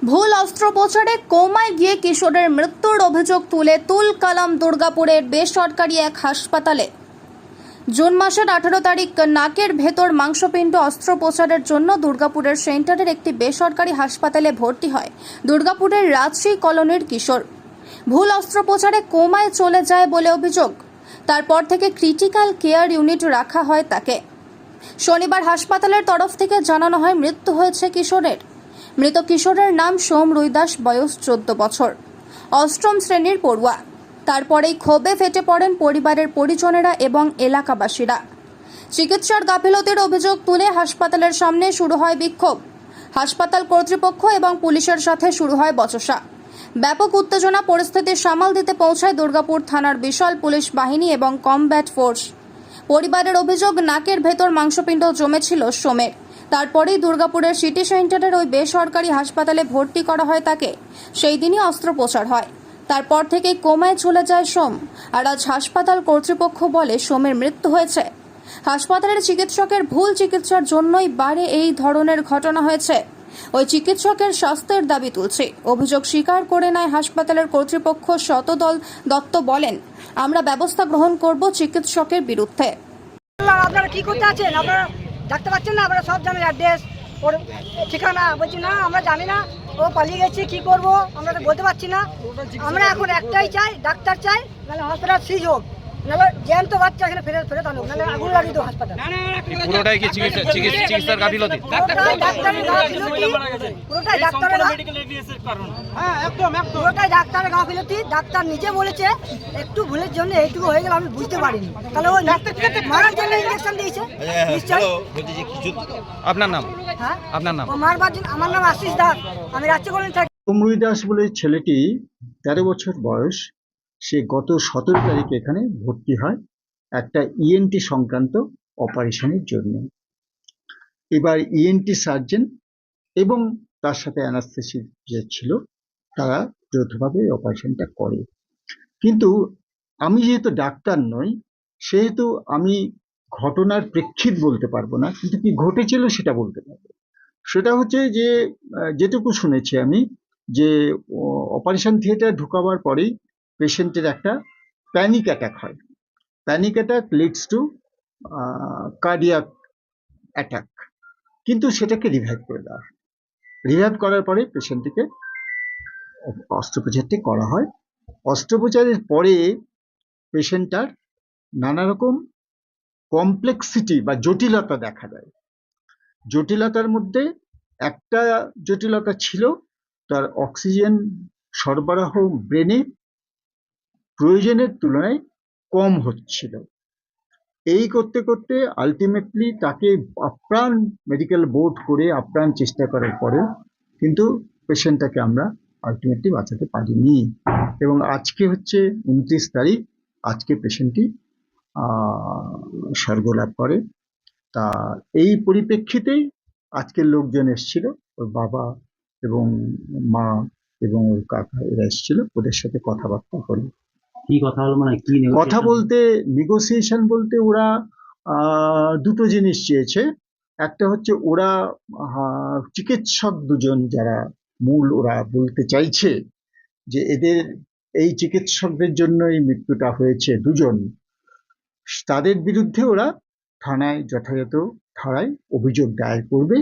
ভুল অস্ত্রোপচারে কোমায় গিয়ে কিশোরের মৃত্যুর অভিযোগ তুলে তুলকালাম দুর্গাপুরের বেসরকারি এক হাসপাতালে। জুন মাসের 18 তারিখ নাকের ভেতর মাংসপিণ্ড অস্ত্রোপচারের জন্য দুর্গাপুরের সেন্টারের একটি বেসরকারি হাসপাতালে ভর্তি হয় দুর্গাপুরের রাজশ্রী কলোনির কিশোর। ভুল অস্ত্রোপচারে কোমায় চলে যায় বলে অভিযোগ। তারপর থেকে ক্রিটিক্যাল কেয়ার ইউনিট রাখা হয় তাকে। শনিবার হাসপাতালের তরফ থেকে জানানো হয় মৃত্যু হয়েছে কিশোরের। মৃত কিশোরের নাম সোম রুইদাস, বয়স 14 বছর, অষ্টম শ্রেণীর পড়ুয়া। তারপরেই ক্ষোভে ফেটে পড়েন পরিবারের পরিজনেরা এবং এলাকাবাসীরা। চিকিৎসার গাফিলতির অভিযোগ তুলে হাসপাতালের সামনে শুরু হয় বিক্ষোভ। হাসপাতাল কর্তৃপক্ষ এবং পুলিশের সাথে শুরু হয় বচসা। ব্যাপক উত্তেজনা পরিস্থিতি সামাল দিতে পৌঁছায় দুর্গাপুর থানার বিশাল পুলিশ বাহিনী এবং কমব্যাট ফোর্স। পরিবারের অভিযোগ, নাকের ভেতর মাংসপিণ্ড জমেছিল সোমের। তারপরেই দুর্গাপুরের সিটি সেন্টারের ওই বেসরকারি হাসপাতালে ভর্তি করা হয় তাকে। সেই দিনই অস্ত্রোপচার হয়। তারপর থেকে কোমায় চলে যায় সোম। আর আজ হাসপাতাল কর্তৃপক্ষ বলে সোমের মৃত্যু হয়েছে। হাসপাতালের চিকিৎসকের ভুল চিকিৎসার জন্যই বারে এই ধরনের ঘটনা হয়েছে। ওই চিকিৎসকের স্বাস্থ্যের দাবি তুলছে। অভিযোগ স্বীকার করে নেয় হাসপাতালের কর্তৃপক্ষ। শতদল দত্ত বলেন, আমরা ব্যবস্থা গ্রহণ করব চিকিৎসকের বিরুদ্ধে। আপনারা কি করতে আছেন? আপনারা ডাকতে পারছেন না? আপনারা সব জানেন, অ্যাড্রেস, ওর ঠিকানা। বলছি না, আমরা জানি না, ও পালিয়ে গেছে, কি করব আমরা তো বলতে পারছি না। আমরা এখন একটাই চাই, ডাক্তার চাই, নাহলে হসপিটাল সিজ হোক, নাহলে জ্যান্ত বাচ্চা এখানে ফেরত আনুক, নাহলে আগুন লাগিয়ে দেবো হাসপাতাল। পুরোটাই কি চিকিৎসার গাফিলতি? পুরোটাই ডাক্তারের গাফিলতি, পুরোটাই ডাক্তারের গাফিলতি। ডাক্তার নিজে বলেছে একটু ভুলের জন্য এইটুকু হয়ে গেল, আমি বুঝতে পারিনি। তাহলে ওই মারার জন্য ইঞ্জেকশন দিয়েছে নিশ্চয়ই। আপনার নাম? হ্যাঁ, আপনার নাম? ও মারবার জন্য। আমার নাম আশিস দাস, আমি রাজ্য কলোনি থাকি। সোম রুইদাস বলে ছেলেটি 13 বছর বয়স। সে গত 17 তারিখে এখানে ভর্তি হয় একটা ইএনটি সংক্রান্ত অপারেশনের জন্য। এবার ইএনটি সার্জন এবং তার সাথে অ্যানাস্থেসিস্ট যে ছিল তারা যৌথভাবে অপারেশনটা করে। কিন্তু আমি যেহেতু ডাক্তার নই, সেহেতু আমি ঘটনার প্রেক্ষিত বলতে পারবো না, কিন্তু কি ঘটেছিল সেটা বলতে পারবো। সেটা হচ্ছে যে যেটুকু শুনেছি আমি, যে অপারেশন থিয়েটার ঢুকাবার পরেই পেশেন্টের একটা প্যানিক অ্যাটাক হয়। Panic attack leads to cardiac attack, কিন্তু সেটাকে রিভাইভ করে দেওয়া হয়। রিভাইভ করার পরে পেশেন্টটিকে অস্ত্রোপচারটি করা হয়। অস্ত্রোপচারের পরে পেশেন্টটার নানা রকম কমপ্লেক্সিটি বা জটিলতা দেখা দেয়। জটিলতার মধ্যে একটা জটিলতা ছিল তার অক্সিজেন সরবরাহ ব্রেনে প্রয়োজনের তুলনায় কম হচ্ছিল। এই করতে করতে আলটিমেটলি তাকে আপ্রাণ মেডিকেল বোর্ড করে আপ্রাণ চেষ্টা করার পরে কিন্তু পেশেন্টটাকে আমরা আলটিমেটলি বাঁচাতে পারিনি। এবং আজকে হচ্ছে 29 তারিখ, আজকে পেশেন্টটি স্বর্গলাভ করে। তা এই পরিপ্রেক্ষিতেই আজকের লোকজন এসেছিল, ওর বাবা এবং মা এবং ওর কাকা, এরা এসেছিল, ওদের সাথে কথাবার্তা হলো। কি কথা হলো? মানে কি কথা বলতে, নেগোসিয়েশন বলতে ওরা দুটো জিনিস চেয়েছে। একটা হচ্ছে ওরা চিকিৎসক দুজন যারা মূল, ওরা বলতে চাইছে যে এদের এই চিকিৎসকদের জন্য এই মৃত্যুটা হয়েছে, দুজন, তাদের বিরুদ্ধে ওরা থানায় যথাযথ ধারায় অভিযোগ দায়ের করবে